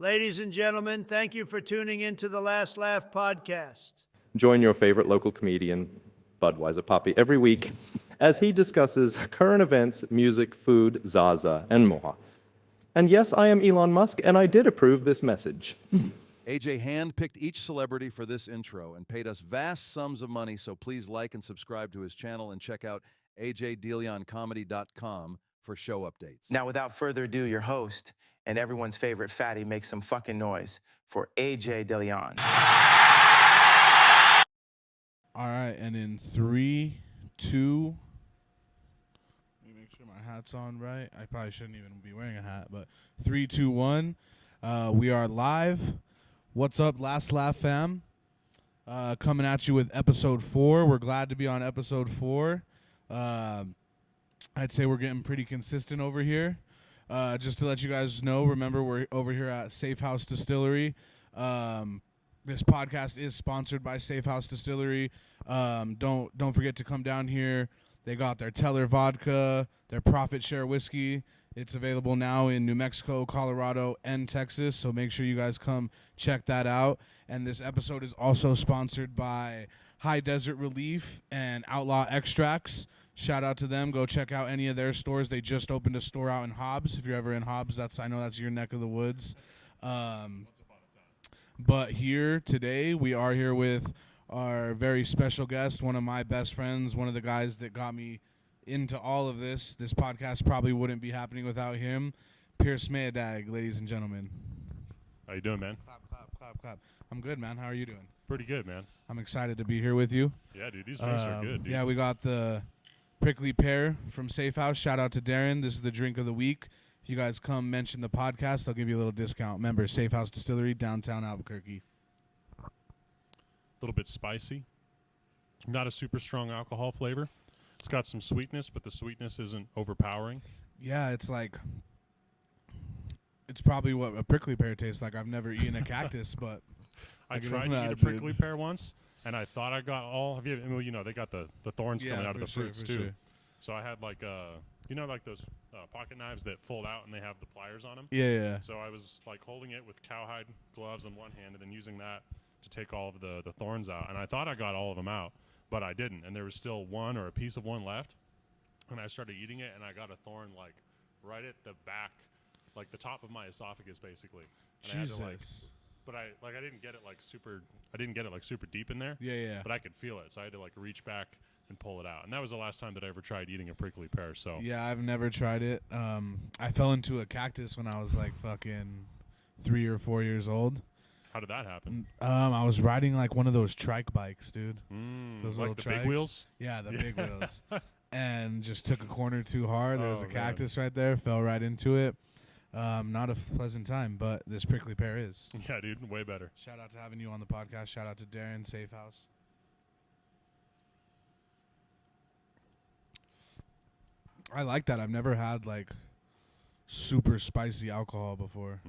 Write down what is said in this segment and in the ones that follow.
Ladies and gentlemen, thank you for tuning into the Last Laugh podcast. Join your favorite local comedian, Budweiser Poppy, every week as he discusses current events, music, food, Zaza, and more. And yes, I am Elon Musk, and I did approve this message. AJ handpicked each celebrity for this intro and paid us vast sums of money, so please like and subscribe to his channel and check out AJDeLeonComedy.com for show updates. Now, without further ado, your host and everyone's favorite fatty makes some fucking noise for AJ DeLeon. All right, and in 3, 2, let me make sure my hat's on right. I probably shouldn't even be wearing a hat, but 3, 2, 1. We are live. What's up, Last Laugh fam? Coming at you with episode 4. We're glad to be on episode 4. I'd say we're getting pretty consistent over here. Just to let you guys know, remember we're over here at Safe House Distillery. This podcast is sponsored by Safe House Distillery. Don't forget to come down here. They got their Teller vodka, their Profit Share whiskey. It's available now in New Mexico, Colorado, and Texas, so make sure you guys come check that out. And this episode is also sponsored by High Desert Relief and Outlaw Extracts. Shout out to them. Go check out any of their stores. They just opened a store out in Hobbs. If you're ever in Hobbs, I know that's your neck of the woods. But here today, we are here with our very special guest, one of my best friends, one of the guys that got me into all of this. This podcast probably wouldn't be happening without him. Pierce Mayadag, ladies and gentlemen. How you doing, man? Clap, clap, clap, clap. I'm good, man. How are you doing? Pretty good, man. I'm excited to be here with you. Yeah, dude. These drinks are good, dude. Yeah, we got the prickly pear from Safe House. Shout out to Darren. This is the drink of the week. If you guys come mention the podcast, they'll give you a little discount. Remember, Safe House Distillery, downtown Albuquerque. A little bit spicy. Not a super strong alcohol flavor. It's got some sweetness, but the sweetness isn't overpowering. Yeah, it's probably what a prickly pear tastes like. I've never eaten a cactus, but I tried to eat a prickly pear once, and I thought I got all. Have you? Well, you know, they got the thorns coming out of the fruits too. Sure. So I had like like those pocket knives that fold out and they have the pliers on them. Yeah. So I was like holding it with cowhide gloves on one hand and then using that to take all of the thorns out. And I thought I got all of them out, but I didn't. And there was still one or a piece of one left. And I started eating it, and I got a thorn like right at the back, like the top of my esophagus, basically. And Jesus. I had to, but I didn't get it like super. I didn't get it like super deep in there. Yeah. But I could feel it, so I had to like reach back and pull it out. And that was the last time that I ever tried eating a prickly pear. So yeah, I've never tried it. I fell into a cactus when I was like fucking 3 or 4 years old. How did that happen? I was riding like one of those trike bikes, dude. Those like little the big wheels? Yeah, the big wheels. And just took a corner too hard. There was a cactus right there. Fell right into it. Not a pleasant time, but this prickly pear is. Yeah, dude, way better. Shout out to having you on the podcast. Shout out to Darren, Safe House. I like that. I've never had like super spicy alcohol before.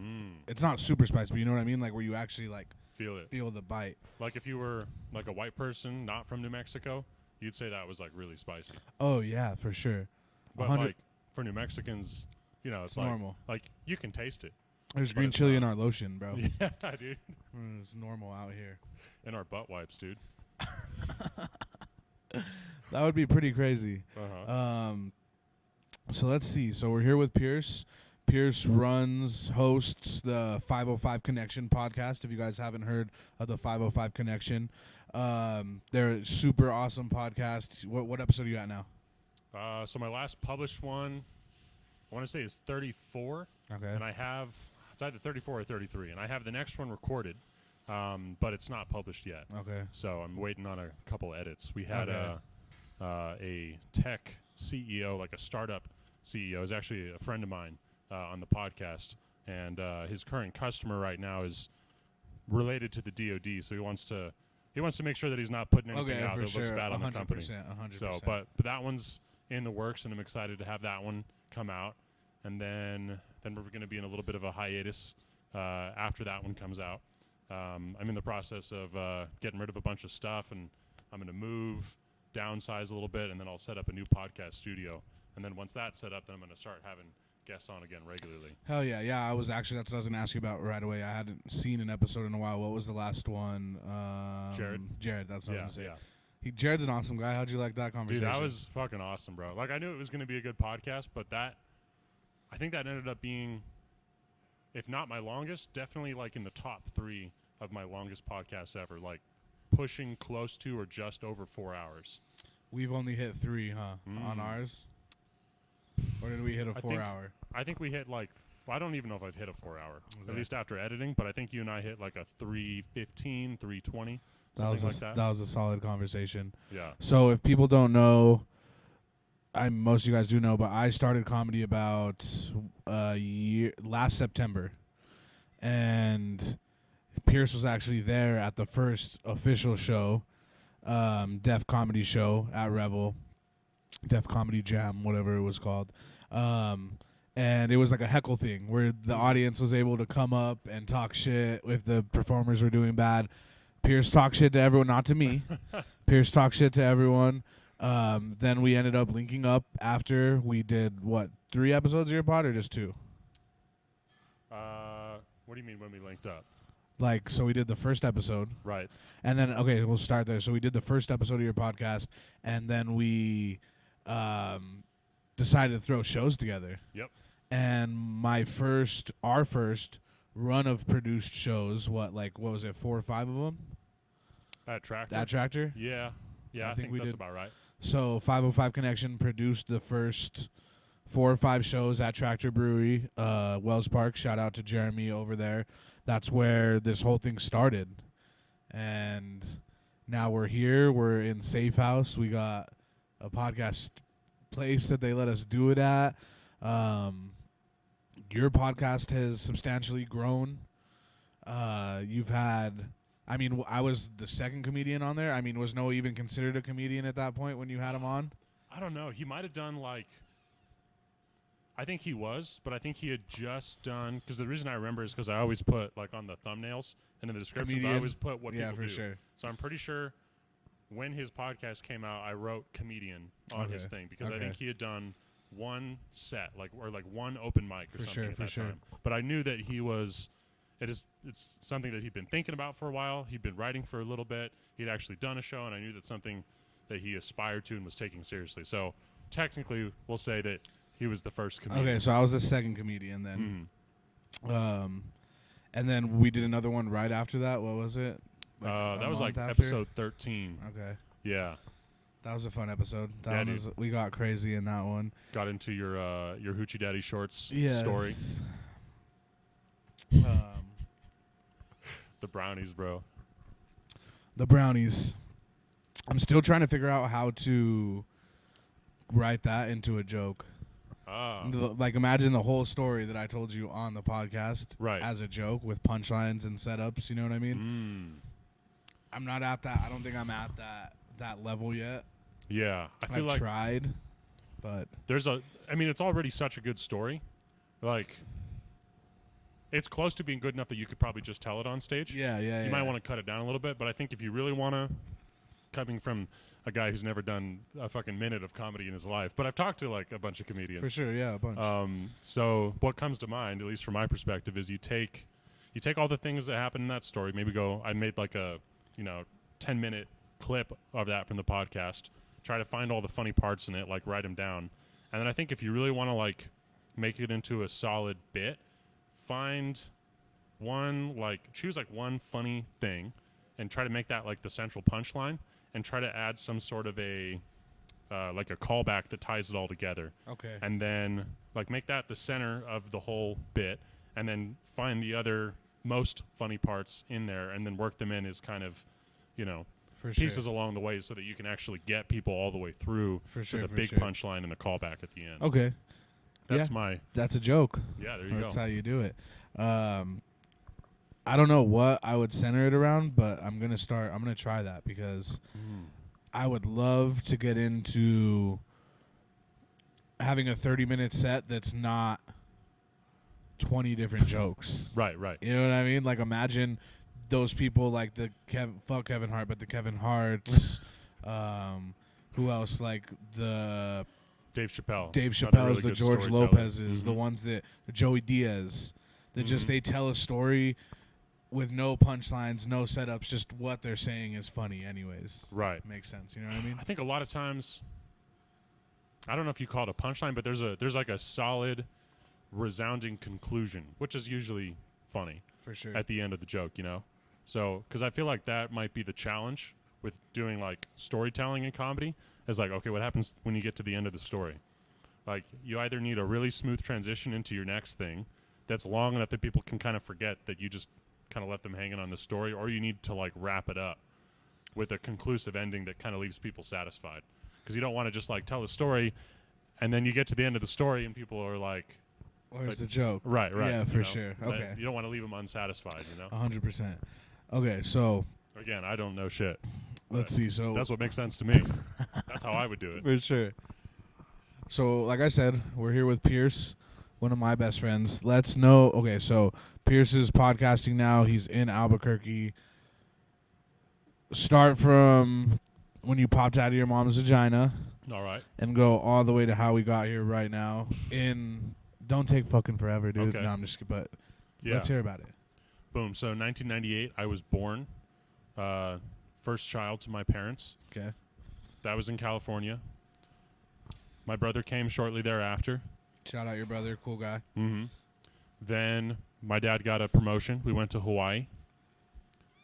It's not super spicy, but you know what I mean? Like where you actually like feel the bite. Like if you were like a white person not from New Mexico, you'd say that was like really spicy. Oh yeah, for sure. But like for New Mexicans, you know, it's like, normal. Like you can taste it. There's green chili in our lotion, bro. Yeah, dude. It's normal out here. In our butt wipes, dude. That would be pretty crazy. So let's see. So we're here with Pierce. Pierce hosts the 505 Connection podcast. If you guys haven't heard of the 505 Connection, they're a super awesome podcast. What episode are you at now? So my last published one, I want to say is 34. Okay. And it's either 34 or 33. And I have the next one recorded, but it's not published yet. Okay. So I'm waiting on a couple edits. We had a tech CEO, like a startup CEO, is actually a friend of mine on the podcast, and his current customer right now is related to the DoD, so he wants to make sure that he's not putting anything out that looks bad on the company. 100%. So, but that one's in the works, and I'm excited to have that one come out, and then we're going to be in a little bit of a hiatus after that one comes out. I'm in the process of getting rid of a bunch of stuff, and I'm going to move, downsize a little bit, and then I'll set up a new podcast studio. And then once that's set up, then I'm going to start having guests on again regularly. Hell yeah, yeah. That's what I was gonna ask you about right away. I hadn't seen an episode in a while. What was the last one? Jared. That's what I was gonna say. Jared's an awesome guy. How'd you like that conversation? Dude, that was fucking awesome, bro. Like, I knew it was gonna be a good podcast, but I think that ended up being, if not my longest, definitely like in the top 3 of my longest podcasts ever. Like, pushing close to or just over 4 hours. We've only hit 3, huh? On ours. Or did we hit a 4-hour? I think we hit I don't even know if I've hit a 4-hour, at least after editing, but I think you and I hit like a 3:15, 3:20, something like that. That was a solid conversation. Yeah. So if people don't know, most of you guys do know, but I started comedy about last September. And Pierce was actually there at the first official show, Def Comedy Show at Revel. Def Comedy Jam, whatever it was called. And it was like a heckle thing where the audience was able to come up and talk shit if the performers were doing bad. Pierce talked shit to everyone, not to me. Pierce talked shit to everyone. Then we ended up linking up after we did, 3 episodes of your pod or just 2? What do you mean when we linked up? So we did the first episode. Right. And then, okay, we'll start there. So we did the first episode of your podcast, and then we decided to throw shows together. Yep. And our first run of produced shows, what was it, 4 or 5 of them? At Tractor? At Tractor? Yeah. Yeah, I think we that's did. about right. So 505 Connection produced the first 4 or 5 shows at Tractor Brewery, Wells Park. Shout out to Jeremy over there. That's where this whole thing started. And now we're here. We're in Safe House. We got a podcast place that they let us do it at. Your podcast has substantially grown. You've had, I was the second comedian on there. Was Noah even considered a comedian at that point when you had him on? I don't know. He might have done I think he was, but I think he had just done, because the reason I remember is because I always put on the thumbnails and in the descriptions, Comedian? I always put what people do. Yeah, for sure. So I'm pretty sure when his podcast came out, I wrote comedian on his thing because I think he had done one set, or one open mic or something at that time. But I knew that he was. It's something that he'd been thinking about for a while. He'd been writing for a little bit. He'd actually done a show, and I knew that's something that he aspired to and was taking seriously. So technically, we'll say that he was the first comedian. Okay, so I was the second comedian then. And then we did another one right after that. What was it? That was after? episode 13. Okay. Yeah. That was a fun episode. Yeah, We got crazy in that one. Got into your Hoochie Daddy Shorts story. The brownies, bro. The brownies. I'm still trying to figure out how to write that into a joke. Imagine the whole story that I told you on the podcast as a joke with punchlines and setups. You know what I mean? I'm not at that. I don't think I'm at that level yet. Yeah, I've tried, but it's already such a good story. It's close to being good enough that you could probably just tell it on stage. Yeah. You might want to cut it down a little bit, but I think if you really want to, coming from a guy who's never done a fucking minute of comedy in his life, but I've talked to a bunch of comedians. For sure, yeah, a bunch. So what comes to mind, at least from my perspective, is you take all the things that happen in that story. Maybe I made a 10-minute clip of that from the podcast. Try to find all the funny parts in it, write them down, and then I think if you really want to make it into a solid bit, find one choose one funny thing, and try to make that the central punchline. And try to add some sort of a callback that ties it all together. Okay. And then make that the center of the whole bit, and then find the other most funny parts in there, and then work them in as kind of, pieces along the way, so that you can actually get people all the way through to the big punchline and the callback at the end. Okay. That's a joke. Yeah, there you go. That's how you do it. I don't know what I would center it around, but I'm gonna try that because I would love to get into having a 30-minute set that's not 20 different jokes. Right. You know what I mean? Imagine those people fuck Kevin Hart, but the Kevin Harts. Who else? The Dave Chappelle. Dave Another Chappelle's, really the good George storyteller. Lopez's, the Mhm. ones that Joey Diaz, that just Mhm. they tell a story with no punchlines, no setups, just what they're saying is funny anyways. Right. Makes sense, you know what I mean? I think a lot of times, I don't know if you call it a punchline, but there's like a solid, resounding conclusion, which is usually funny For sure. at the end of the joke, you know? So, because I feel like that might be the challenge with doing like storytelling in comedy, is like, okay, what happens when you get to the end of the story? Like, you either need a really smooth transition into your next thing that's long enough that people can kind of forget that you just kind of left them hanging on the story, or you need to like wrap it up with a conclusive ending that kind of leaves people satisfied. Because you don't want to just like tell a story and then you get to the end of the story and people are like, Where's like- the joke? right, Yeah, you for know? sure. That- Okay. You don't want to leave them unsatisfied, you know? 100%. Okay, so Again, I don't know shit. let's see. So That's what makes sense to me. That's how I would do it. for sure. So, like I said, we're here with Pierce, one of my best friends. Let's know. Okay, so Pierce is podcasting now. He's in Albuquerque. Start from when you popped out of your mom's vagina All right. and go all the way to how we got here right now. Don't take fucking forever, dude. Okay. No, I'm just kidding. But Yeah. let's hear about it. Boom. So 1998, I was born. First child to my parents. Okay. That was in California. My brother came shortly thereafter. Shout out your brother, cool guy. Mm-hmm. Then my dad got a promotion. We went to Hawaii.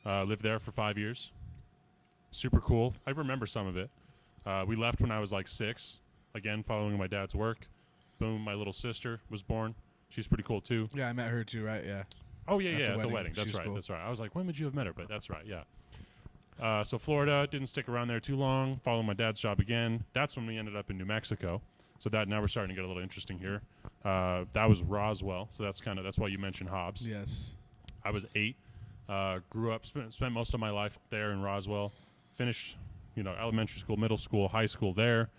Lived there for 5 years. Super cool. I remember some of it. We left when I was like 6. Again, following my dad's work. Boom, my little sister was born. She's pretty cool too. Yeah, I met her too, right? Yeah. Oh, yeah, At the yeah, at the wedding. wedding. That's She's right, cool. that's right. I was like, when would you have met her? But that's right, yeah. So Florida, didn't stick around there too long. Followed my dad's job again. That's when we ended up in New Mexico. So that now we're starting to get a little interesting here. That was Roswell. So that's why you mentioned Hobbs. Yes. I was 8. Grew up, spent most of my life there in Roswell. Finished, elementary school, middle school, high school there.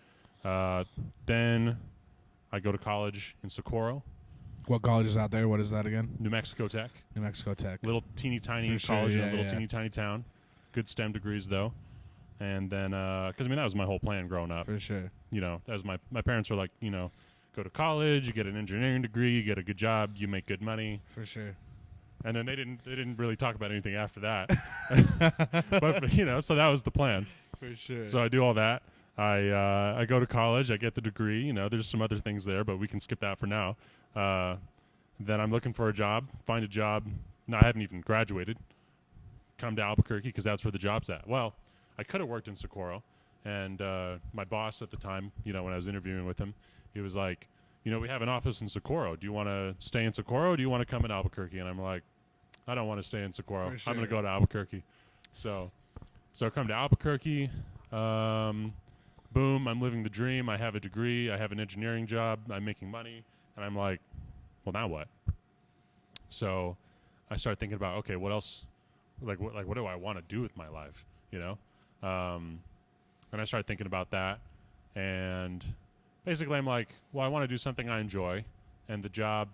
Then I go to college in Socorro, What college is out there? What is that again? New Mexico Tech. New Mexico Tech. Little teeny tiny For sure, college in yeah, a little yeah. teeny tiny town. Good STEM degrees though. And then, because that was my whole plan growing up. For sure. As my parents were like, go to college, you get an engineering degree, you get a good job, you make good money. For sure. And then they didn't really talk about anything after that. But so that was the plan. For sure. So I do all that. I go to college. I get the degree. There's some other things there, but we can skip that for now. Then I'm looking for a job. Find a job. No, I haven't even graduated. Come to Albuquerque because that's where the job's at. Well, I could have worked in Socorro, and my boss at the time, when I was interviewing with him, he was like, we have an office in Socorro. Do you want to stay in Socorro or do you want to come in Albuquerque? And I'm like, I don't want to stay in Socorro. For I'm going to sure. go to Albuquerque. So I come to Albuquerque. Boom, I'm living the dream. I have a degree. I have an engineering job. I'm making money. And I'm like, well, now what? So I start thinking about, okay, what else? What do I want to do with my life? And I started thinking about that. And basically I'm like, well, I want to do something I enjoy. And the job,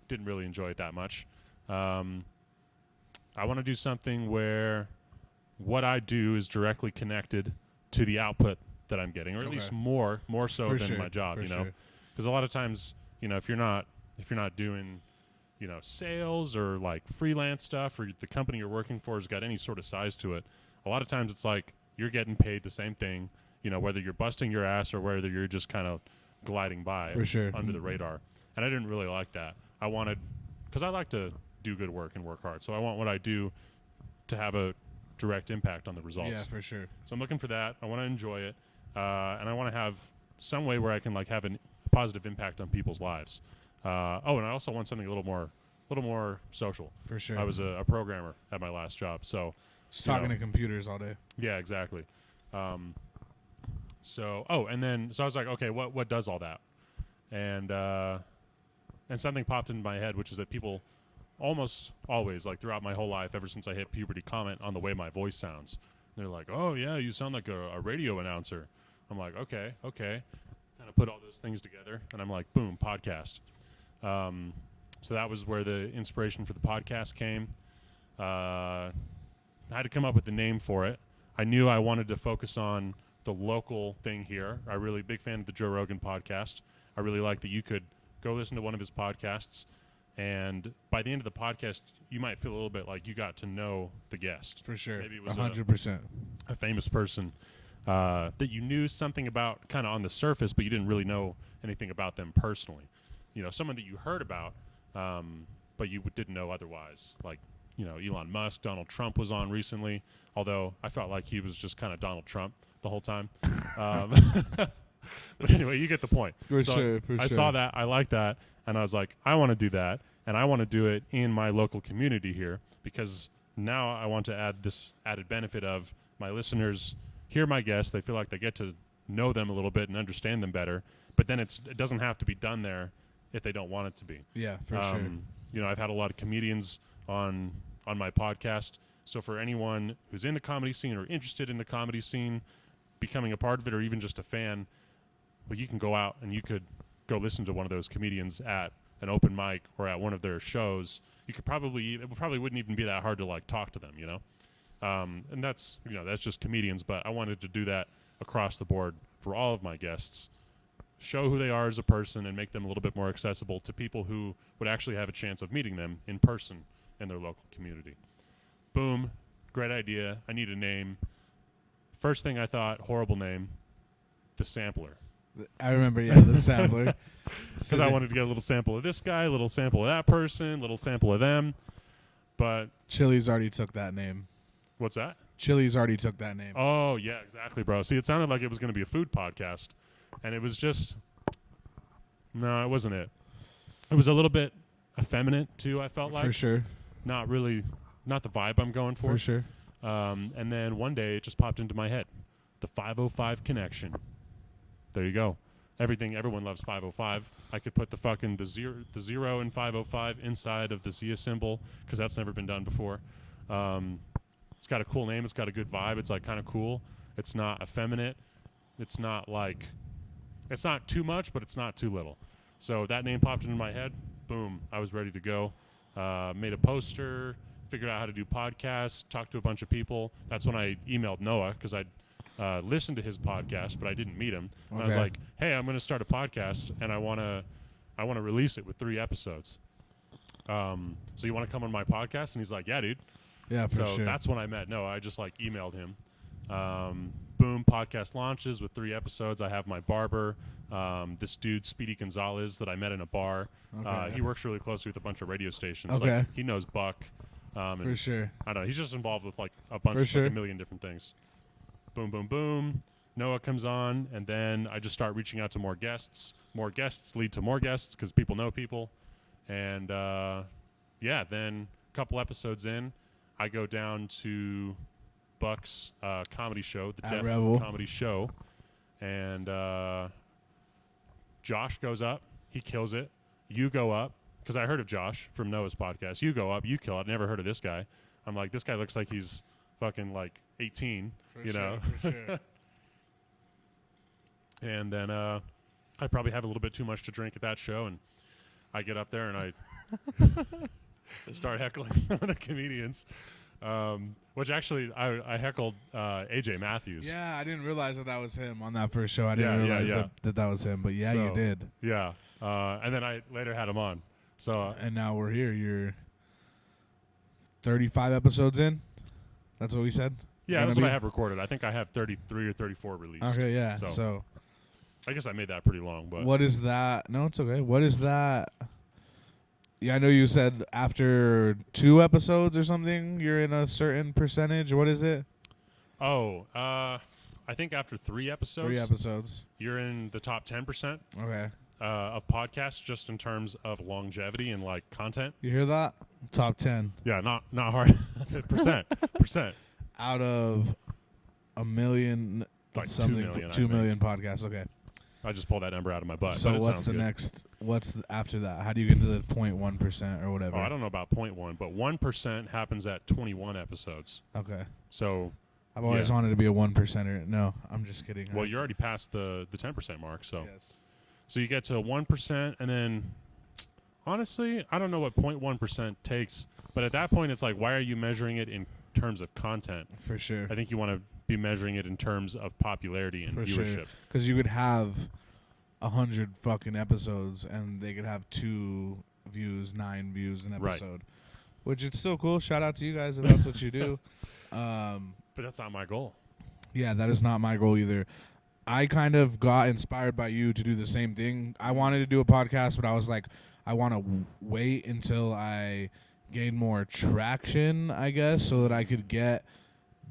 didn't really enjoy it that much. I want to do something where what I do is directly connected to the output that I'm getting, or at Okay. least more so For than sure, my job, for sure. because a lot of times, if you're not doing, sales or like freelance stuff, or the company you're working for has got any sort of size to it, a lot of times it's like you're getting paid the same thing, whether you're busting your ass or whether you're just kind of gliding by For sure. under the radar. And I didn't really like that. Because I like to do good work and work hard. So I want what I do to have a direct impact on the results. Yeah, for sure. So I'm looking for that. I want to enjoy it. And I want to have some way where I can have a positive impact on people's lives. And I also want something a little more social. For sure. I was a programmer at my last job. So Just talking know. to computers all day. yeah, exactly. So I was like, okay, what does all that? And something popped into my head, which is that people almost always, like throughout my whole life, ever since I hit puberty, comment on the way my voice sounds. They're like, oh yeah, you sound like a radio announcer. I'm like, okay. Kind of put all those things together, and I'm like, boom, podcast. So that was where the inspiration for the podcast came. I had to come up with the name for it. I knew I wanted to focus on the local thing here. I really big fan of the Joe Rogan podcast. I really like that you could go listen to one of his podcasts, and by the end of the podcast, you might feel a little bit like you got to know the guest. For sure. Maybe it was 100%. a famous person that you knew something about kind of on the surface, but you didn't really know anything about them personally. You know, someone that you heard about, but you didn't know otherwise. Like, you know, Elon Musk, Donald Trump was on recently, although I felt like he was just kind of Donald Trump the whole time. But anyway, you get the point. For So sure. I saw that. I like that. And I was like, I want to do that. And I want to do it in my local community here, because now I want to add this added benefit of my listeners hear my guests. They feel like they get to know them a little bit and understand them better. But then it doesn't have to be done there if they don't want it to be. Yeah, for sure. You know, I've had a lot of comedians on my podcast. So for anyone who's in the comedy scene or interested in the comedy scene, becoming a part of it, or even just a fan, well, you can go out and you could go listen to one of those comedians at an open mic or at one of their shows. You could it probably wouldn't even be that hard to like talk to them, you know? And that's just comedians, but I wanted to do that across the board for all of my guests. Show who they are as a person and make them a little bit more accessible to people who would actually have a chance of meeting them in person in their local community. Boom. Great idea. I need a name. First thing I thought, horrible name, The Sampler. I remember, the sampler. Because I wanted to get a little sample of this guy, a little sample of that person, a little sample of them. But Chili's already took that name. what's that? Chili's already took that name. Oh, yeah, exactly, bro. See, it sounded like it was going to be a food podcast. And it was just, no, it wasn't it. It was a little bit effeminate, too, I felt like. For sure. Not really, not the vibe I'm going for. For sure. And then one day it just popped into my head. The 505 connection. There you go. Everyone loves 505. I could put the zero in 505 inside of the Zia symbol, because that's never been done before. It's got a cool name. It's got a good vibe. It's like kind of cool. It's not effeminate. It's not too much, but it's not too little. So that name popped into my head. Boom. I was ready to go. Made a poster, figured out how to do podcasts, talked to a bunch of people. That's when I emailed Noah, because I'd listened to his podcast, but I didn't meet him. And I was like, hey, I'm going to start a podcast, and I want to release it with 3 episodes. So you want to come on my podcast? And he's like, yeah, dude. Yeah, for So sure. that's when I met Noah. I just like emailed him. Boom, podcast launches with 3 episodes. I have my barber, this dude, Speedy Gonzalez, that I met in a bar. Okay. He works really closely with a bunch of radio stations. Okay. Like, he knows Buck. For sure. I don't know. He's just involved with like a bunch For of sure. like, a million different things. Boom, boom, boom. Noah comes on, and then I just start reaching out to more guests. More guests lead to more guests because people know people. And then a couple episodes in, I go down to Buck's comedy show, the At Def Rebel. Comedy Show. And Josh goes up. He kills it. You go up. Because I heard of Josh from Noah's podcast. You go up. You kill it. Never heard of this guy. I'm like, this guy looks like he's fucking like 18, For sure. And then I probably have a little bit too much to drink at that show, and I get up there and I start heckling some of the comedians, which actually I heckled AJ Matthews. Yeah, I didn't realize that was him on that first show. I didn't realize that was him, but yeah, So, you did. Yeah, and then I later had him on. So And now we're here. You're 35 episodes in? That's what we said? yeah, that's Gonna what I be? have recorded. I think I have 33 or 34 released. Okay, yeah. So, So I guess I made that pretty long, but what is that? No, it's okay. What is that? Yeah, I know you said after 2 episodes or something, you're in a certain percentage. What is it? I think after 3 episodes, 3 episodes. you're in the top 10% Okay. of podcasts, just in terms of longevity and like content. You hear that? Top 10 Yeah, not hard. percent. out of a million Like 2 something. million, I 2 think. million podcasts. Okay. I just pulled that number out of my butt. So but it what's sounds the good. next? After that? How do you get to the 0.1% or whatever? Oh, I don't know about 0.1, but 1% happens at 21 episodes. Okay. So, I've always Yeah. wanted to be a 1%er. No, I'm just kidding. well, you're already past the 10% mark. So, Yes. so you get to 1%, and then honestly, I don't know what 0.1% takes. But at that point, it's like, why are you measuring it in terms of content? For sure. I think you want to be measuring it in terms of popularity and For viewership. sure. Because you could have 100 fucking episodes and they could have 2 views, 9 views an Right. episode, which is still cool. Shout out to you guys if that's what you do. But that's not my goal. Yeah, that is not my goal either. I kind of got inspired by you to do the same thing. I wanted to do a podcast, but I was like, I want to wait until I gain more traction, I guess, so that I could get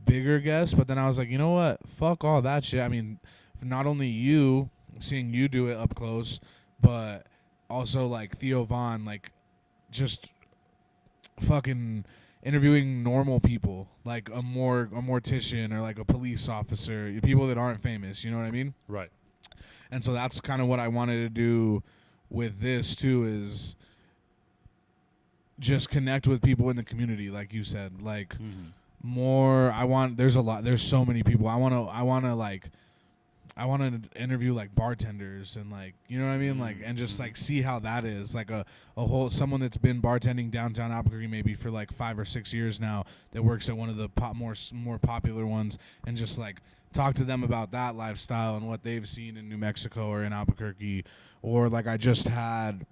bigger guests. But then I was like, you know what? Fuck all that shit. I mean, not only you, seeing you do it up close, but also like Theo Vaughn, like just fucking interviewing normal people, like a mortician or like a police officer, people that aren't famous, you know what I mean? Right. And so that's kind of what I wanted to do with this too, is just connect with people in the community, like you said, like more. There's so many people. I want to interview like bartenders and like, you know what I mean? Like, and just like see how that is, like a whole, someone that's been bartending downtown Albuquerque maybe for like 5 or 6 years now, that works at one of the more popular ones, and just like talk to them about that lifestyle and what they've seen in New Mexico or in Albuquerque. Or like I just had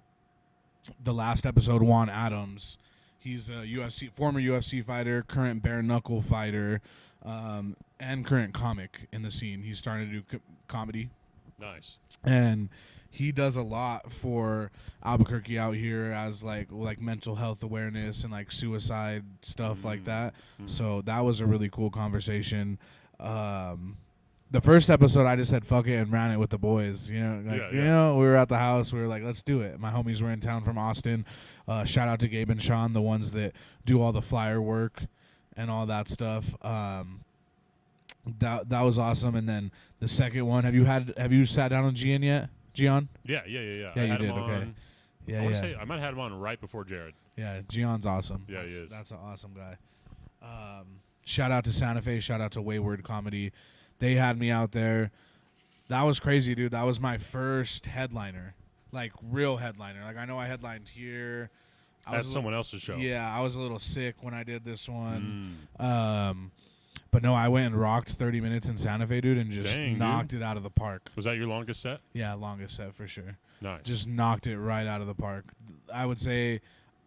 the last episode, Juan Adams. He's a former UFC fighter, current bare knuckle fighter, and current comic in the scene. He's starting to do comedy. Nice. And he does a lot for Albuquerque out here as like mental health awareness and like suicide stuff like that. So that was a really cool conversation. The first episode, I just said fuck it and ran it with the boys. You know, like, you know, we were at the house. We were like, let's do it. My homies were in town from Austin. Shout out to Gabe and Sean, the ones that do all the flyer work and all that stuff. That was awesome. And then the second one, have you sat down on Gian yet? Gian? Yeah. Yeah, I you had did. him Okay. on, Yeah, I wanna yeah. say I might have had him on right before Jared. Yeah, Gion's awesome. Yeah, he is. That's an awesome guy. Shout out to Santa Fe. Shout out to Wayward Comedy. They had me out there. That was crazy, dude. That was my first headliner, like real headliner. Like I know I headlined here. At someone else's show. Yeah, I was a little sick when I did this one. But no, I went and rocked 30 minutes in Santa Fe, dude, and just knocked it out of the park. Was that your longest set? Yeah, longest set for sure. Nice. Just knocked it right out of the park. I would say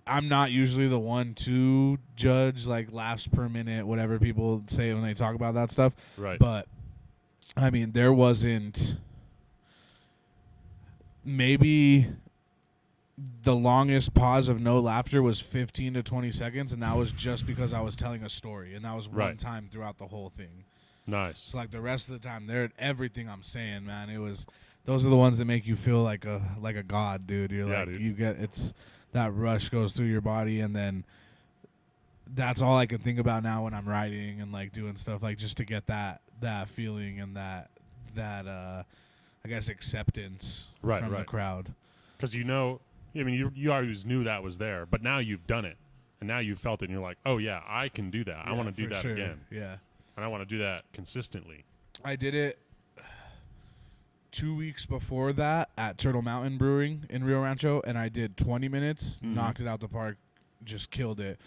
I'm not usually the one to judge like laughs per minute, whatever people say when they talk about that stuff. Right. But I mean, there wasn't, maybe the longest pause of no laughter was 15 to 20 seconds, and that was just because I was telling a story, and that was one time throughout the whole thing. Nice. So like the rest of the time, everything I'm saying, man, those are the ones that make you feel like a god, dude. You get that rush goes through your body, and then that's all I can think about now when I'm writing and like doing stuff, like just to get that feeling and that I guess acceptance from the crowd. Because you always knew that was there, but now you've done it, and now you've felt it, and you're like, oh yeah, I can do that. I want to do that again. Yeah. And I want to do that consistently. I did it 2 weeks before that at Turtle Mountain Brewing in Rio Rancho, and I did 20 minutes, knocked it out the park, just killed it.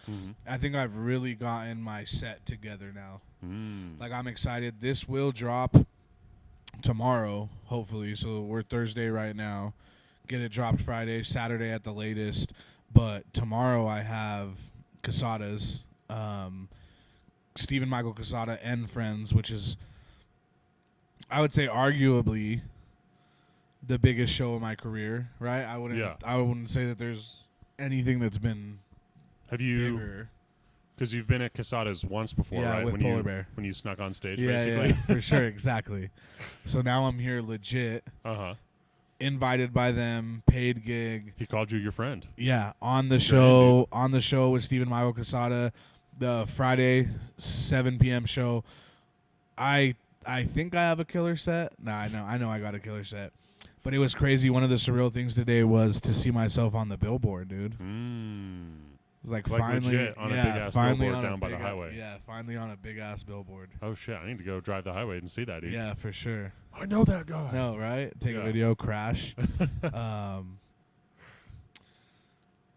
I think I've really gotten my set together now. Like, I'm excited. This will drop tomorrow, hopefully. So we're Thursday right now. Get it dropped Friday, Saturday at the latest. But tomorrow I have Casadas, Stephen Michael Casada and Friends, which is, I would say, arguably the biggest show of my career, right? I wouldn't say that there's anything that's been bigger. Because you've been at Casadas once before, right? With Polar Bear. When you snuck on stage, yeah, basically. Yeah, for sure, exactly. So now I'm here legit. Invited by them, paid gig. He called you your friend. Yeah, on the show with Stephen Michael Casada, the Friday 7 p.m. show. I think I have a killer set. Nah, I know I got a killer set. But it was crazy. One of the surreal things today was to see myself on the billboard, dude. It was like finally legit on a big ass billboard down by the highway. Yeah, finally on a big ass billboard. Oh shit! I need to go drive the highway and see that, dude. Yeah, for sure. I know that guy. No, right? Take a video, crash.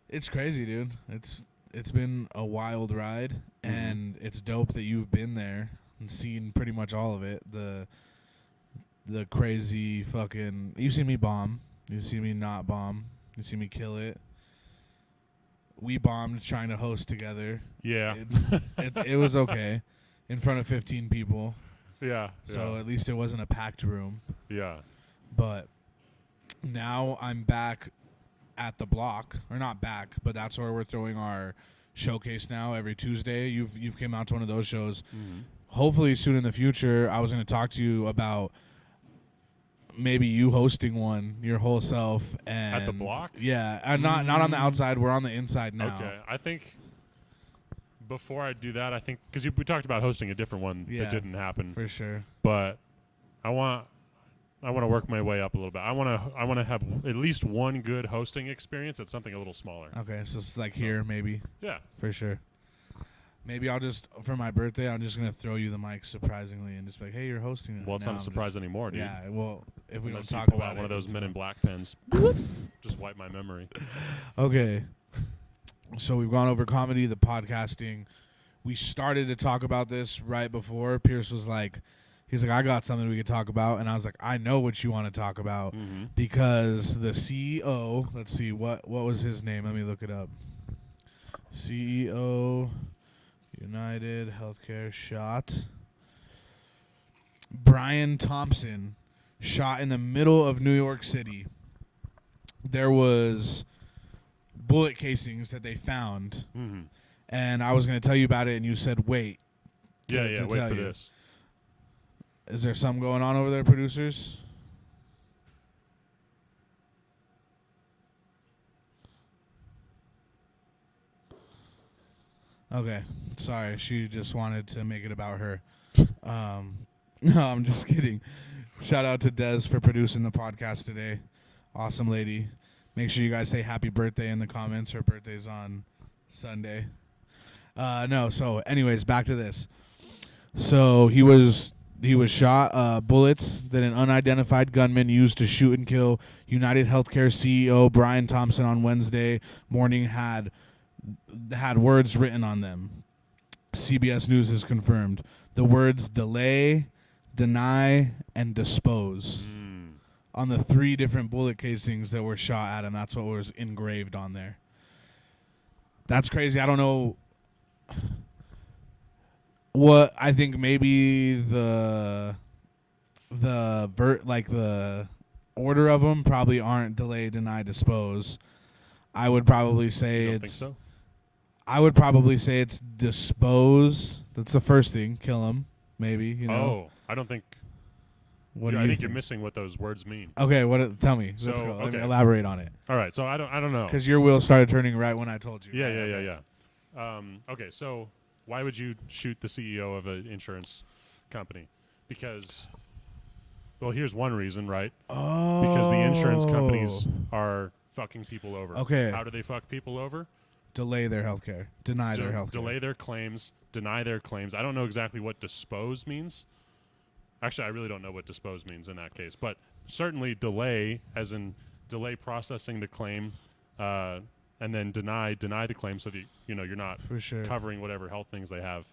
It's crazy, dude. It's been a wild ride, and it's dope that you've been there and seen pretty much all of it. The crazy fucking. You see me bomb. You see me not bomb. You see me kill it. We bombed trying to host together. Yeah. It was okay in front of 15 people. Yeah. So yeah. at least it wasn't a packed room. Yeah. But now I'm back at the block, or not back, but that's where we're throwing our showcase now every Tuesday. You've came out to one of those shows. Mm-hmm. Hopefully soon in the future, I was going to talk to you about maybe you hosting one your whole self and At the block? Yeah, not on the outside. We're on the inside now. Okay. I think before I do that, because we talked about hosting a different one that didn't happen. For sure. But I want to work my way up a little bit. I want to have at least one good hosting experience at something a little smaller. Okay, so it's like here maybe. Yeah. For sure. Maybe I'll just, for my birthday, I'm just going to throw you the mic surprisingly and just be like, hey, you're hosting it. Well, it's not a surprise anymore, dude. Yeah, well, if we Unless don't you talk pull about out it. one of those it's Men in not- Black pens. Just wipe my memory. Okay. So we've gone over comedy, the podcasting. We started to talk about this right before. Pierce was like, he's like, I got something we could talk about. And I was like, I know what you want to talk about. Mm-hmm. Because the CEO, let's see, what was his name? Let me look it up. CEO, United Healthcare shot. Brian Thompson shot in the middle of New York City. There was bullet casings that they found. Mm-hmm. And I was going to tell you about it, and you said, wait. Yeah, wait tell for you. this. Is there something going on over there, producers? Okay. Sorry, she just wanted to make it about her. No, I'm just kidding. Shout out to Des for producing the podcast today. Awesome lady. Make sure you guys say happy birthday in the comments. Her birthday's on Sunday. No, so anyways, back to this. So he was shot. Bullets that an unidentified gunman used to shoot and kill United Healthcare CEO Brian Thompson on Wednesday morning had words written on them. CBS News has confirmed the words delay, deny, and dispose on the 3 different bullet casings that were shot at him. That's what was engraved on there. That's crazy. I don't know what I think. Maybe the order of them probably aren't delay, deny, dispose. I would probably say You don't it's. think so? I would probably say it's dispose. That's the first thing. Kill him, maybe. You know. Oh, I don't think. What do I you think you're missing what those words mean. Okay, tell me. So, Let's go. Let me okay. elaborate on it. All right, so I don't know. Because your wheels started turning right when I told you. Yeah. Okay, so why would you shoot the CEO of an insurance company? Because, well, here's one reason, right? Oh. Because the insurance companies are fucking people over. Okay. How do they fuck people over? Delay their healthcare. Deny their healthcare. Delay their claims. Deny their claims. I don't know exactly what dispose means. Actually, I really don't know what dispose means in that case. But certainly delay, as in delay processing the claim, and then deny the claim so that you're not For sure. covering whatever health things they have.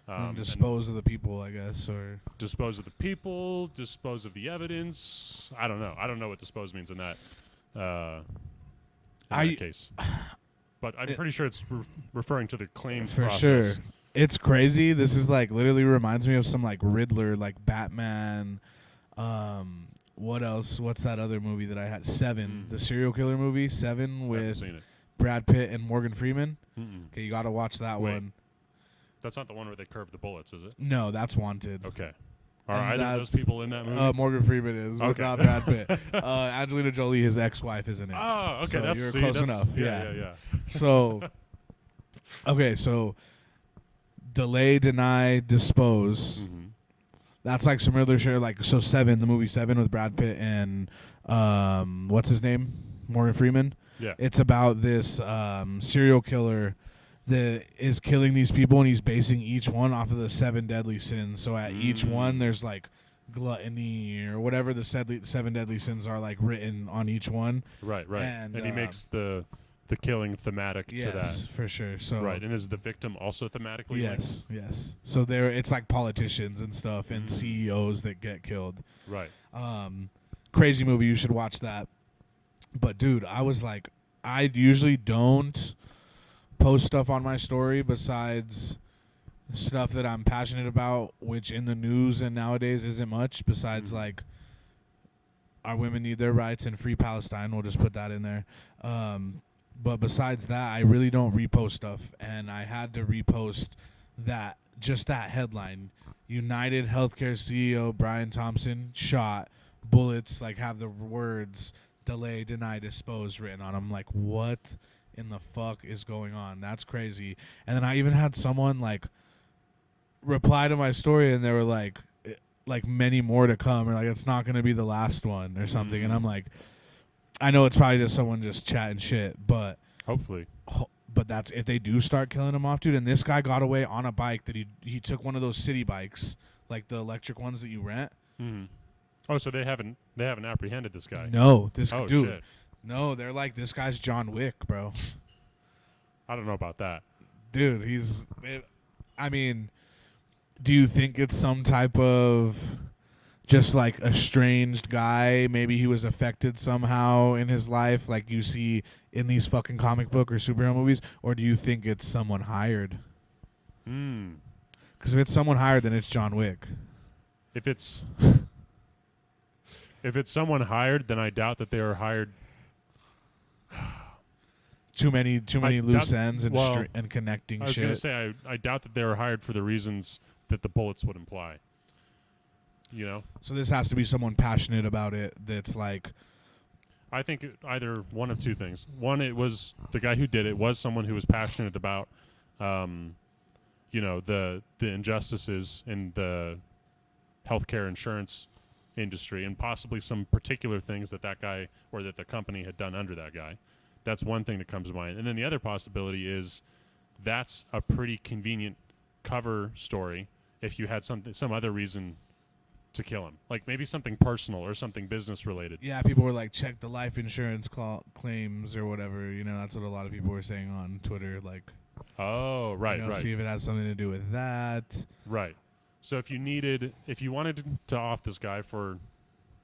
And dispose of the people, I guess, or Dispose of the people, dispose of the evidence. I don't know. I don't know what dispose means in that, that case. But I'm pretty sure it's referring to the claims for process. sure. It's crazy. This is like literally reminds me of some like Riddler, like Batman. What else? What's that other movie that I had? Seven, the serial killer movie. Seven I haven't with seen it. Brad Pitt and Morgan Freeman. Mm-mm. Okay, you got to watch that Wait. one. That's not the one where they curve the bullets, is it? No, that's Wanted. Okay. Are And either of those that's- people in that movie? Morgan Freeman is, but Okay. not Brad Pitt. Angelina Jolie, his ex-wife, is in it. Oh, okay. So That's you're see, close that's- enough. Yeah. So, okay, so delay, deny, dispose. Mm-hmm. That's like some other shit. Like so, Seven, the movie Seven with Brad Pitt and what's his name, Morgan Freeman. Yeah. It's about this serial killer that is killing these people, and he's basing each one off of the 7 deadly sins. So at each one, there's like gluttony or whatever the 7 deadly sins are, like written on each one. Right. And, And he makes the the killing thematic to that. Yes, for sure. So Right, and is the victim also thematically linked? yes. So it's like politicians and stuff and CEOs that get killed. Right. Crazy movie. You should watch that. But dude, I was like, I usually don't post stuff on my story besides stuff that I'm passionate about, which in the news and nowadays isn't much besides like our women need their rights and free Palestine. We'll just put that in there. But besides that, I really don't repost stuff, and I had to repost that headline. United Healthcare CEO Brian Thompson shot, bullets like have the words delay, deny, dispose written on them. Like, what in the fuck is going on? That's crazy. And then I even had someone like reply to my story, and they were like many more to come, or like it's not going to be the last one or something. And I'm like, I know it's probably just someone just chatting shit, but Hopefully. but that's if they do start killing him off, dude. And this guy got away on a bike that he took one of those city bikes, like the electric ones that you rent. Oh, so they haven't apprehended this guy. No, this Oh, dude. shit. No, they're like, this guy's John Wick, bro. I don't know about that. Dude, I mean, do you think it's some type of just like estranged guy? Maybe he was affected somehow in his life, like you see in these fucking comic book or superhero movies? Or do you think it's someone hired? Because if it's someone hired, then it's John Wick. If it's someone hired, then I doubt that they were hired. Too many loose ends and well, and connecting I was shit. going to say, I doubt that they were hired for the reasons that the bullets would imply. You know? So this has to be someone passionate about it that's like... I think either one of two things. One, it was the guy who did it was someone who was passionate about, you know, the injustices in the healthcare insurance industry and possibly some particular things that guy or that the company had done under that guy. That's one thing that comes to mind. And then the other possibility is that's a pretty convenient cover story if you had some other reason to kill him. Like maybe something personal or something business related. Yeah, people were like, check the life insurance claims or whatever. You know, that's what a lot of people were saying on Twitter. Like, oh, right, right. See if it has something to do with that. Right. So if you wanted to off this guy for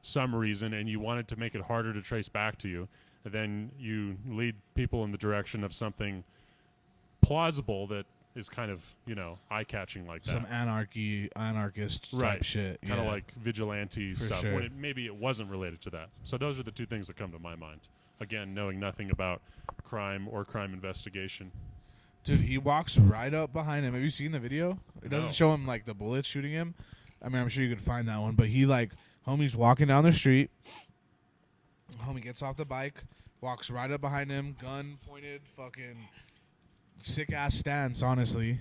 some reason and you wanted to make it harder to trace back to you, then you lead people in the direction of something plausible that is kind of, you know, eye-catching like that. Some anarchist type shit. Kind of like vigilante For stuff. sure. When maybe it wasn't related to that. So those are the two things that come to my mind. Again, knowing nothing about crime or crime investigation. Dude, he walks right up behind him. Have you seen the video? It doesn't No. show him, like, the bullets shooting him. I mean, I'm sure you could find that one. But he, like, homie's walking down the street. Homie gets off the bike, walks right up behind him, gun pointed, fucking sick-ass stance, honestly.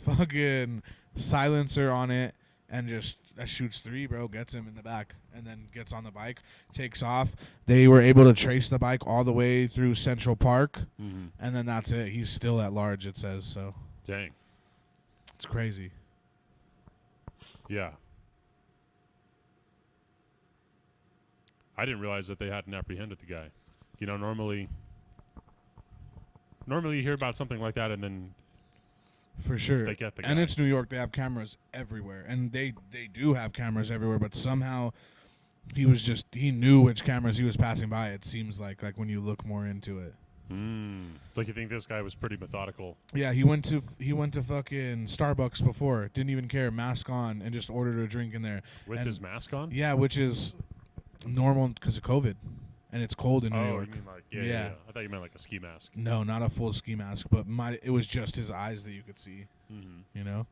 Fucking silencer on it, and just shoots three, bro, gets him in the back, and then gets on the bike, takes off. They were able to trace the bike all the way through Central Park, and then that's it. He's still at large, it says, so. Dang. It's crazy. Yeah. I didn't realize that they hadn't apprehended the guy. You know, normally you hear about something like that and then For sure. they get the And guy. it's New York. They have cameras everywhere. And they do have cameras everywhere, but somehow he knew which cameras he was passing by, it seems like when you look more into it. Like you think this guy was pretty methodical. Yeah, he went to fucking Starbucks before, didn't even care, mask on, and just ordered a drink in there. With And his mask on? Yeah, which is normal because of COVID. And it's cold in New Oh, York. you mean like, yeah. I thought you meant like a ski mask. No, not a full ski mask, but it was just his eyes that you could see. You know?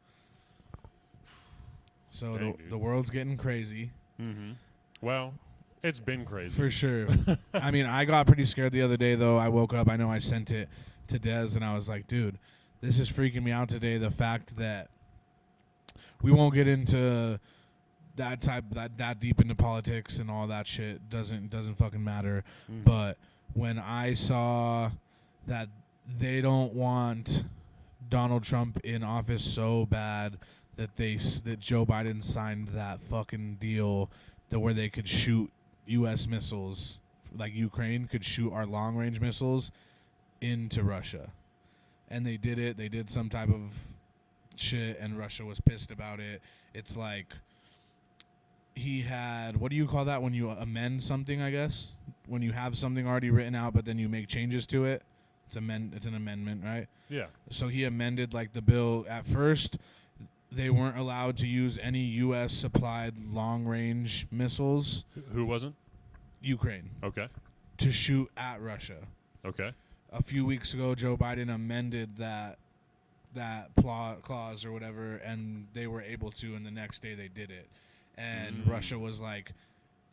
So Dang, dude. the world's getting crazy. Well, it's been crazy. For sure. I mean, I got pretty scared the other day, though. I woke up. I know I sent it to Dez, and I was like, dude, this is freaking me out today. The fact that we won't get into that deep into politics and all that shit doesn't fucking matter. But when I saw that they don't want Donald Trump in office so bad that Joe Biden signed that fucking deal where they could shoot U.S. missiles, like Ukraine could shoot our long-range missiles into Russia. And they did it. They did some type of shit, and Russia was pissed about it. It's like he had, what do you call that when you amend something, I guess? When you have something already written out, but then you make changes to it. It's an amendment, right? Yeah. So he amended like the bill. At first, they weren't allowed to use any U.S. supplied long-range missiles, Who wasn't? Ukraine, Okay. to shoot at Russia. Okay. A few weeks ago, Joe Biden amended that clause or whatever, and they were able to, and the next day they did it. And Russia was like,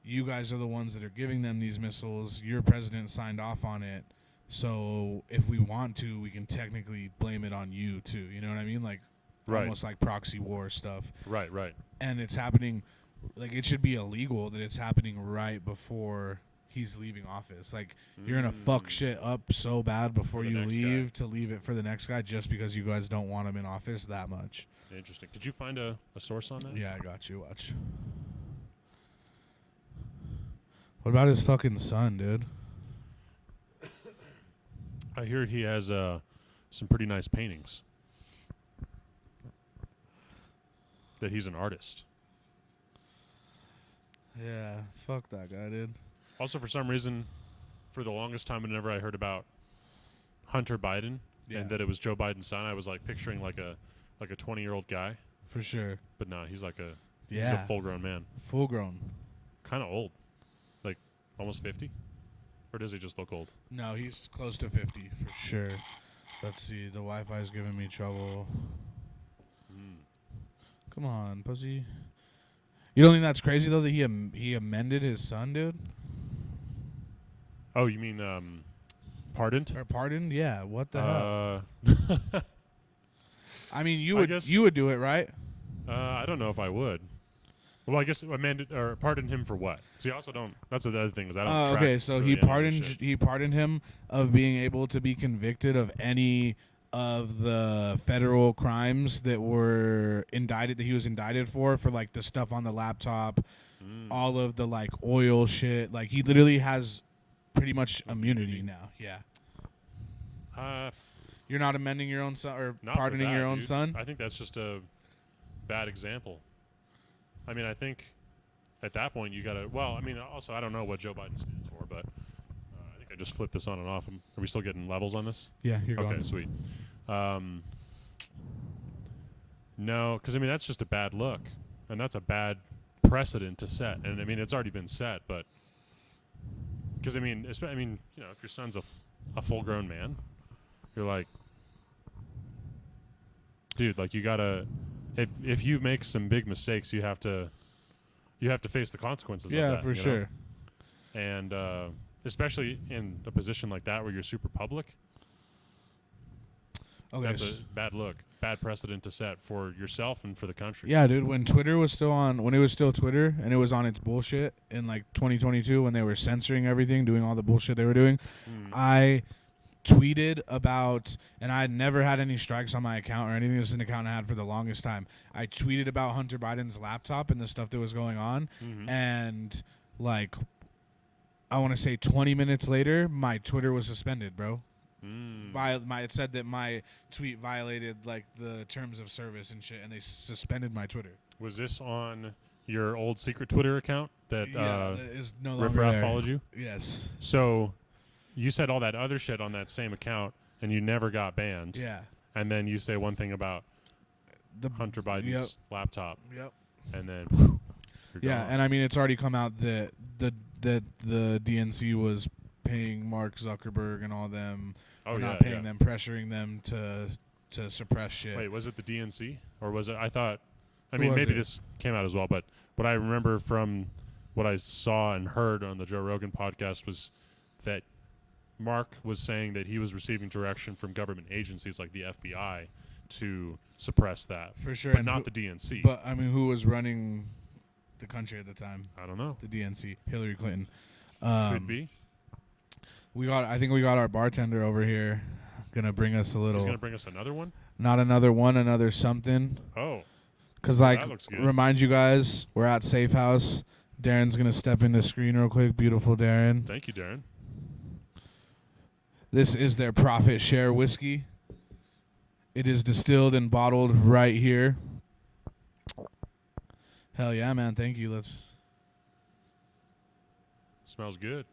you guys are the ones that are giving them these missiles. Your president signed off on it. So if we want to, we can technically blame it on you too. You know what I mean? Like almost like proxy war stuff. Right. And it's happening, like it should be illegal that it's happening right before he's leaving office. Like you're gonna fuck shit up so bad before you leave to leave it for the next guy just because you guys don't want him in office that much. Interesting. Could you find a source on that? Yeah, I got you. Watch. What about his fucking son, dude? I hear he has some pretty nice paintings. That he's an artist. Yeah, fuck that guy, dude. Also, for some reason, for the longest time, whenever I heard about Hunter Biden and that it was Joe Biden's son, I was like picturing like a 20-year-old guy. For sure. But no, he's like he's a full-grown man. Full grown. Kind of old, like almost 50, or does he just look old? No, he's close to 50 for sure. Let's see. The Wi-Fi is giving me trouble. Come on, pussy. You don't think that's crazy though that he amended his son, dude? Oh, you mean pardoned? Or pardoned? Yeah. What the hell? I mean, you would do it, right? I don't know if I would. Well, I guess amended or pardoned him for what? See, I also don't. That's the other thing is I don't. Track Okay, so really he pardoned him of being able to be convicted of any of the federal crimes that were indicted that he was indicted for like the stuff on the laptop, all of the like oil shit. Like he literally has pretty much immunity now. Yeah. You're not amending your own son or pardoning your own son? I think that's just a bad example. I mean, I think at that point you gotta. Well, I mean, also I don't know what Joe Biden stands for, but I think I just flipped this on and off. Are we still getting levels on this? Yeah, you're going. Okay, sweet. No, because I mean that's just a bad look, and that's a bad precedent to set. And I mean it's already been set, but because I mean, you know, if your son's a full-grown man, you're like, dude, like you gotta. If you make some big mistakes, you have to face the consequences. Yeah, of that, for sure. Know? And especially in a position like that where you're super public. Okay, that's a bad look, bad precedent to set for yourself and for the country. Yeah, dude. When it was still Twitter and it was on its bullshit in like 2022 when they were censoring everything, doing all the bullshit they were doing, I tweeted about, and I had never had any strikes on my account or anything. This is an account I had for the longest time. I tweeted about Hunter Biden's laptop and the stuff that was going on, and like, I want to say 20 minutes later, my Twitter was suspended, bro. It said that my tweet violated like the terms of service and shit, and they suspended my Twitter. Was this on your old secret Twitter account that is no longer Riff Raff there. followed you? Yes. So you said all that other shit on that same account, and you never got banned. Yeah. And then you say one thing about the Hunter Biden's laptop. Yep. And then you're gone. And I mean it's already come out that the DNC was paying Mark Zuckerberg and all them. Not paying them, pressuring them to suppress shit. Wait, was it the DNC or was it? I thought. I mean, maybe this came out as well, but what I remember from what I saw and heard on the Joe Rogan podcast was that Mark was saying that he was receiving direction from government agencies like the FBI to suppress that. For sure, but not the DNC. But I mean, who was running the country at the time? I don't know. The DNC, Hillary Clinton. Could be. I think we got our bartender over here. Gonna bring us a little. He's gonna bring us another one. Not another one, another something. Oh. Cause remind you guys, we're at Safe House. Darren's gonna step in the screen real quick. Beautiful Darren. Thank you, Darren. This is their profit share whiskey. It is distilled and bottled right here. Hell yeah, man. Thank you. Smells good.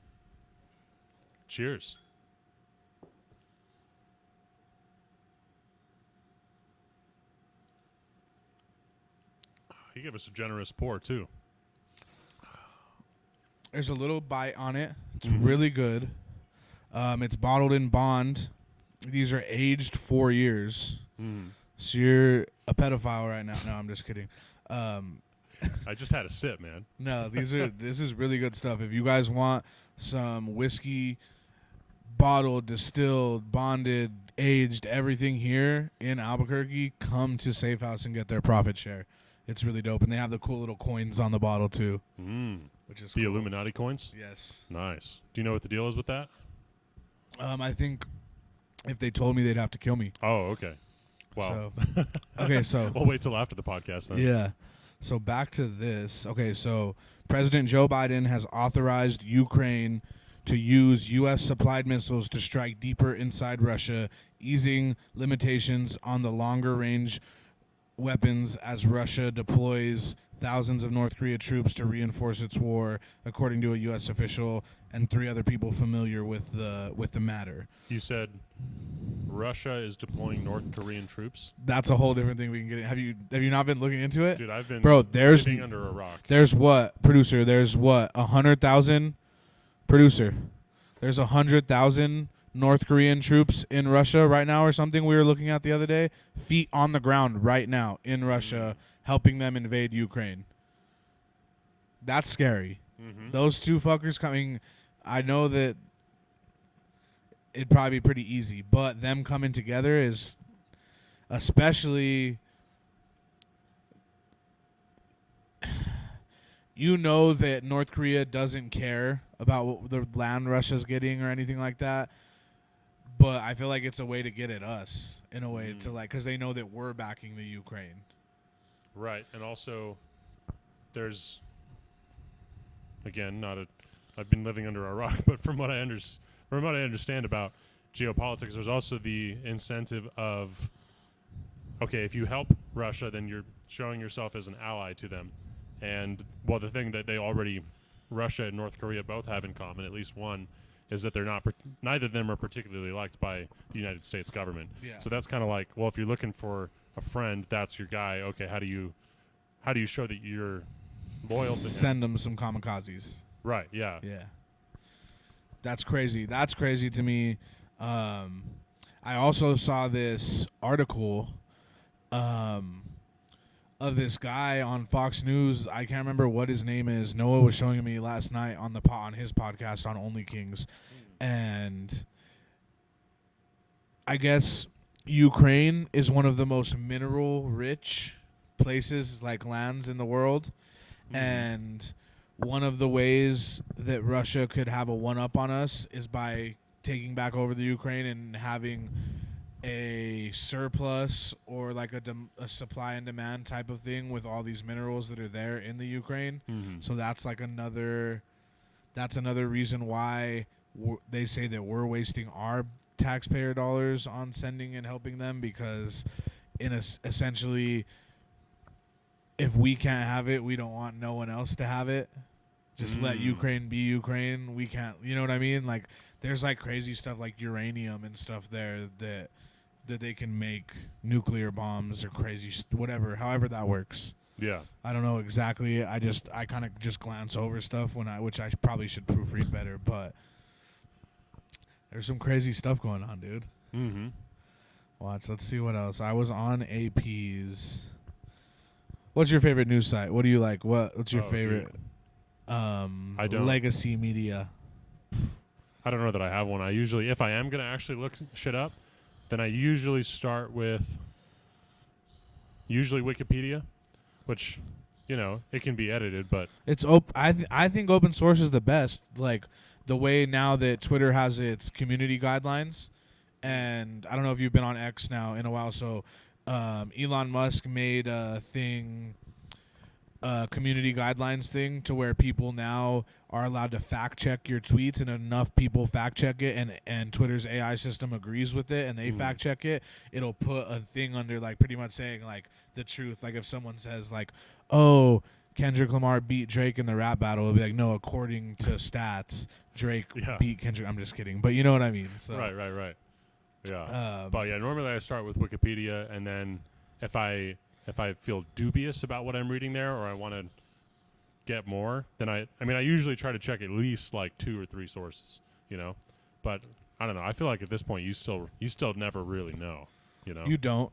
Cheers. He gave us a generous pour, too. There's a little bite on it. It's really good. It's bottled in bond. These are aged 4 years. So you're a pedophile right now. No, I'm just kidding. I just had a sip, man. No, this is really good stuff. If you guys want some whiskey, bottled, distilled, bonded, aged, everything here in Albuquerque, come to Safe House and get their profit share. It's really dope, and they have the cool little coins on the bottle too, which is The cool. Illuminati coins? Yes. Nice. Do you know what the deal is with that? I think if they told me, they'd have to kill me. Oh, okay. Well, So, okay, so we'll wait till after the podcast then. yeah. So back to this. Okay, so President Joe Biden has authorized Ukraine to use U.S. supplied missiles to strike deeper inside Russia, easing limitations on the longer range weapons as Russia deploys thousands of North Korea troops to reinforce its war, according to a U.S. official and 3 other people familiar with the matter. You said Russia is deploying North Korean troops? That's a whole different thing we can get in. Have you not been looking into it? Dude, I've been there's living under a rock. There's what, producer? There's what, 100,000 producer? There's 100,000 North Korean troops in Russia right now or something we were looking at the other day. Feet on the ground right now in Russia, helping them invade Ukraine. That's scary. Those 2 fuckers coming, I know that it'd probably be pretty easy, but them coming together is especially... You know that North Korea doesn't care about what the land Russia's getting or anything like that. But I feel like it's a way to get at us in a way to because they know that we're backing the Ukraine. Right. And also there's, again, I've been living under a rock, but from what I understand about geopolitics, there's also the incentive of, okay, if you help Russia, then you're showing yourself as an ally to them. And, well, the thing that Russia and North Korea both have in common, at least one, is that neither of them are particularly liked by the United States government. Yeah. So that's kind of like, well, if you're looking for a friend, that's your guy. Okay, how do you show that you're loyal to him? Send them some kamikazes. Right, yeah. Yeah. That's crazy. That's crazy to me. I also saw this article of this guy on Fox News. I can't remember what his name is. Noah was showing me last night on his podcast on Only Kings. And I guess Ukraine is one of the most mineral-rich places, like lands in the world. And one of the ways that Russia could have a one-up on us is by taking back over the Ukraine and having a surplus or like a supply and demand type of thing with all these minerals that are there in the Ukraine. So that's like another reason why they say that we're wasting our taxpayer dollars on sending and helping them, because essentially if we can't have it, we don't want no one else to have it. Just let Ukraine be Ukraine. We can't, you know what I mean? Like there's like crazy stuff like uranium and stuff there that they can make nuclear bombs or crazy whatever, however that works. Yeah. I don't know exactly. I kind of just glance over stuff which I probably should proofread better, but there's some crazy stuff going on, dude. Watch, let's see what else. I was on AP's. What's your favorite news site? What do you like? What's your favorite legacy media? I don't know that I have one. I usually, if I am going to actually look shit up, then I usually start with Wikipedia, which, it can be edited, but it's I think open source is the best. Like the way now that Twitter has its community guidelines, and I don't know if you've been on X now in a while. So Elon Musk made a thing community guidelines thing to where people now are allowed to fact check your tweets, and enough people fact check it, and Twitter's AI system agrees with it, and they fact check it, it'll put a thing under like pretty much saying like the truth. Like if someone says like, "Oh, Kendrick Lamar beat Drake in the rap battle," it'll be like, "No, according to stats, Drake beat Kendrick." I'm just kidding, but you know what I mean. So, Right. Yeah. But yeah, normally I start with Wikipedia, and then if I feel dubious about what I'm reading there, or I want to get more, then I usually try to check at least like 2 or 3 sources, you know. But I don't know. I feel like at this point you still never really know, you know.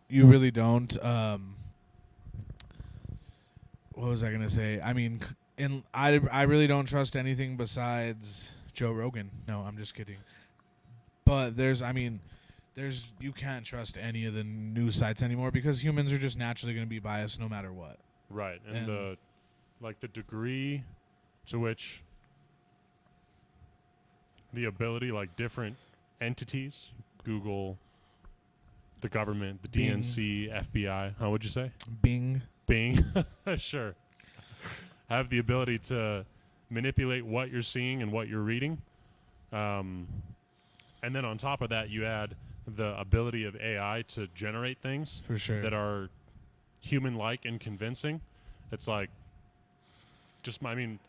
You really don't. What was I gonna say? I mean, I really don't trust anything besides Joe Rogan. No, I'm just kidding. But you can't trust any of the news sites anymore because humans are just naturally going to be biased no matter what. Right, and the degree to which the ability, like different entities, Google, the government, the Bing. DNC, FBI, how would you say? Bing, Sure, have the ability to manipulate what you're seeing and what you're reading. And then on top of that, you add the ability of AI to generate things for sure that are human-like and convincing. It's like, I'm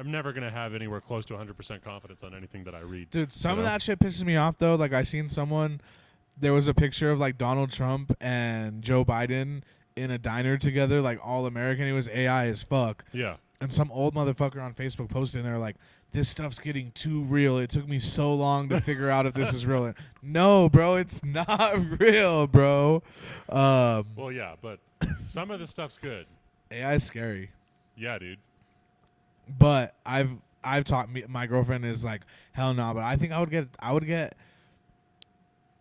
never going to have anywhere close to 100% confidence on anything that I read. Dude, some of that shit pisses me off, though. Like, I seen there was a picture of, like, Donald Trump and Joe Biden in a diner together, like, all American. It was AI as fuck. Yeah. And some old motherfucker on Facebook posted, and they're like, "This stuff's getting too real. It took me so long to figure out if this is real." No, bro, it's not real, bro. Well, yeah, but some of the stuff's good. AI is scary. Yeah, dude. But I've taught my girlfriend is like, hell no. But I think I would get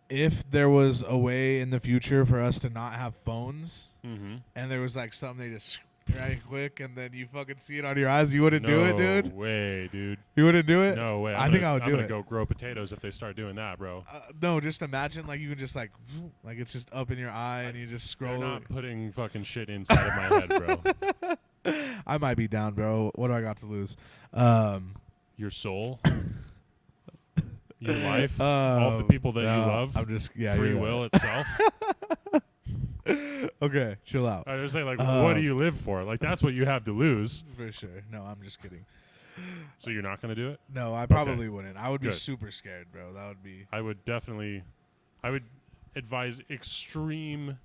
if there was a way in the future for us to not have phones, and there was like something they just right quick, and then you fucking see it on your eyes. You wouldn't do it, dude? No way, dude. You wouldn't do it? No way. I think I would do it. I'm gonna go grow potatoes if they start doing that, bro. No, just imagine like you can just like it's just up in your eye, and you just scroll. They're not putting fucking shit inside of my head, bro. I might be down, bro. What do I got to lose? Your soul, your life, all the people that you love. I'm just free will itself. Okay, chill out. I was saying, like, what do you live for? Like, that's what you have to lose. For sure. No, I'm just kidding. So you're not going to do it? No, I probably wouldn't. I would be super scared, bro. That would be. I would advise extreme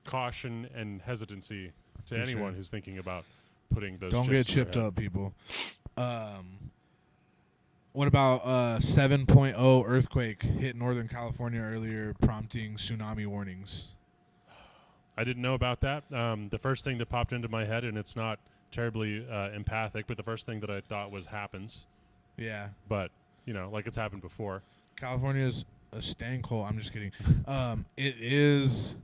caution and hesitancy to anyone who's thinking about putting those. Don't get chipped up, people. What about 7.0 earthquake hit Northern California earlier, prompting tsunami warnings? I didn't know about that. The first thing that popped into my head, and it's not terribly empathic, but the first thing that I thought was happens. Yeah. But, like it's happened before. California's a stank hole. I'm just kidding. It is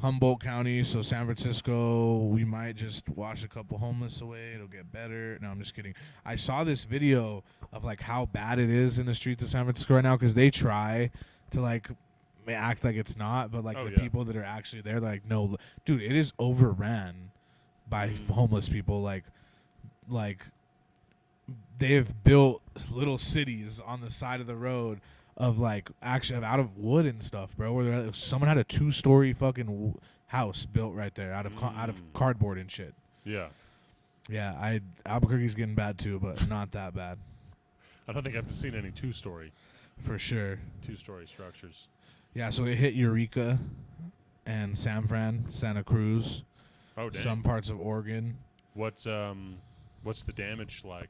Humboldt County, so San Francisco, we might just wash a couple homeless away. It'll get better. No, I'm just kidding. I saw this video of, like, how bad it is in the streets of San Francisco right now because they try to, like, act like it's not, but, like, people that are actually there, they're like, no, dude, it is overran by homeless people. Like, they've built little cities on the side of the road of like actually out of wood and stuff, bro. Where someone had a 2-story fucking house built right there out of cardboard and shit. Yeah. Yeah, Albuquerque's getting bad too, but not that bad. I don't think I've seen any 2-story. For sure. 2-story structures. Yeah, so it hit Eureka and San Fran, Santa Cruz. Oh, dang. Some parts of Oregon. What's the damage like?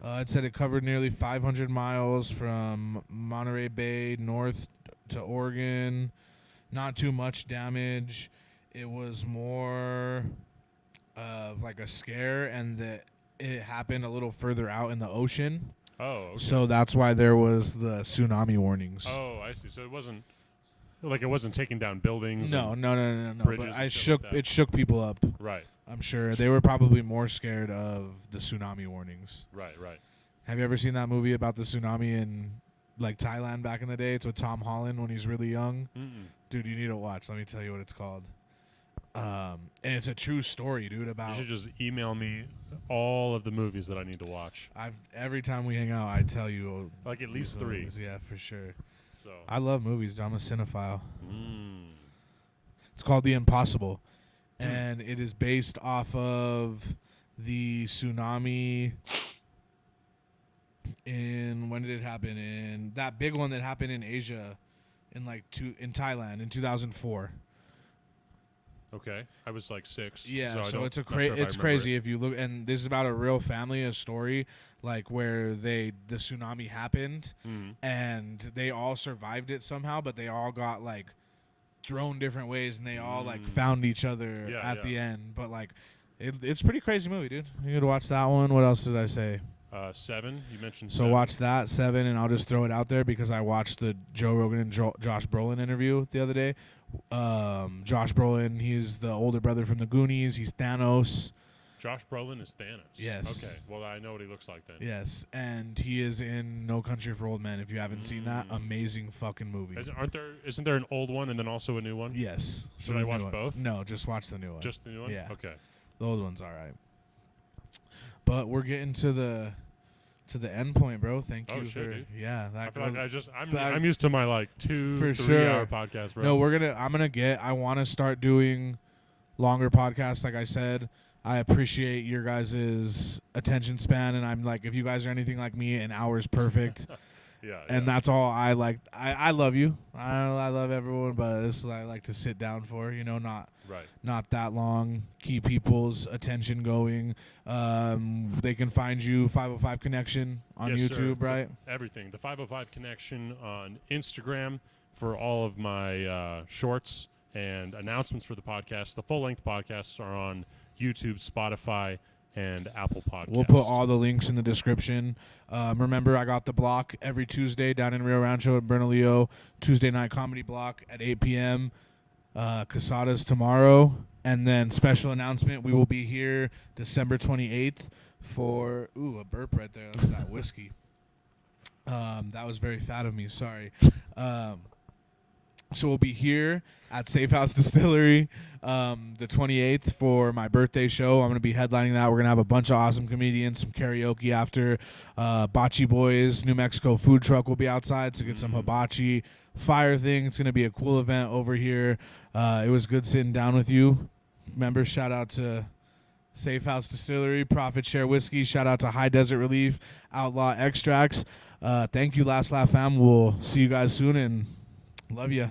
It said it covered nearly 500 miles from Monterey Bay north to Oregon. Not too much damage. It was more of like a scare, and that it happened a little further out in the ocean. Oh, okay. So that's why there was the tsunami warnings. Oh, I see. So it wasn't taking down buildings. No. But it shook people up. Right. I'm sure they were probably more scared of the tsunami warnings. Right. Have you ever seen that movie about the tsunami in like Thailand back in the day? It's with Tom Holland when he's really young. Mm-mm. Dude, you need to watch. Let me tell you what it's called. And it's a true story, dude. You About should just email me all of the movies that I need to watch. every time we hang out, I tell you Like at least these 3. movies. Yeah, for sure. So. I love movies. I'm a cinephile. Mm. It's called The Impossible, and it is based off of the tsunami in, when did it happen? In that big one that happened in Asia, in Thailand in 2004. Okay, I was like 6. Yeah, so so it's not sure if I it's remember crazy it. if you look, and this is about a real family, a story like where the tsunami happened, and they all survived it somehow, but they all got like thrown different ways, and they all like found each other at the end. But like, it's a pretty crazy movie, dude. You gotta watch that one. What else did I say? 7. You mentioned. So 7. watch that 7, and I'll just throw it out there because I watched the Joe Rogan and Josh Brolin interview the other day. Josh Brolin, he's the older brother from the Goonies. He's Thanos. Josh Brolin is Thanos. Yes. Okay. Well, I know what he looks like then. Yes, and he is in No Country for Old Men. If you haven't seen that, amazing fucking movie. Isn't there an old one and then also a new one? Yes. Should the I new watch one. both? No, just watch the new one. Just the new one. Yeah. Okay. The old one's all right. But we're getting to the end point, bro. Thank Oh, you shit, for dude. yeah. I That feel goes, like that- I'm used to my like 2-3 sure. hour podcast, bro. No, I want to start doing longer podcasts. Like I said, I appreciate your guys' attention span, and I'm like, if you guys are anything like me, an hour is perfect. Yeah. And that's all I like. I love you. I love everyone, but this is what I like to sit down for. Not that long. Keep people's attention going. They can find you 505 Connection on Yes, sir. YouTube, right? Everything. The 505 Connection on Instagram for all of my shorts and announcements for the podcast. The full-length podcasts are on YouTube, Spotify, and Apple Podcasts. We'll put all the links in the description. Remember, I got the block every Tuesday down in Rio Rancho at Bernalillo. Tuesday night comedy block at 8 p.m. Casadas tomorrow. And then special announcement, we will be here December 28th for... Ooh, a burp right there. That was that whiskey. That was very fat of me. Sorry. So we'll be here at Safe House Distillery the 28th for my birthday show. I'm going to be headlining that. We're going to have a bunch of awesome comedians, some karaoke after. Bocce Boys, New Mexico food truck will be outside, so get some hibachi fire thing. It's going to be a cool event over here. It was good sitting down with you. Members, shout out to Safe House Distillery, Profit Share Whiskey. Shout out to High Desert Relief, Outlaw Extracts. Thank you, Last Laugh fam. We'll see you guys soon, and love ya.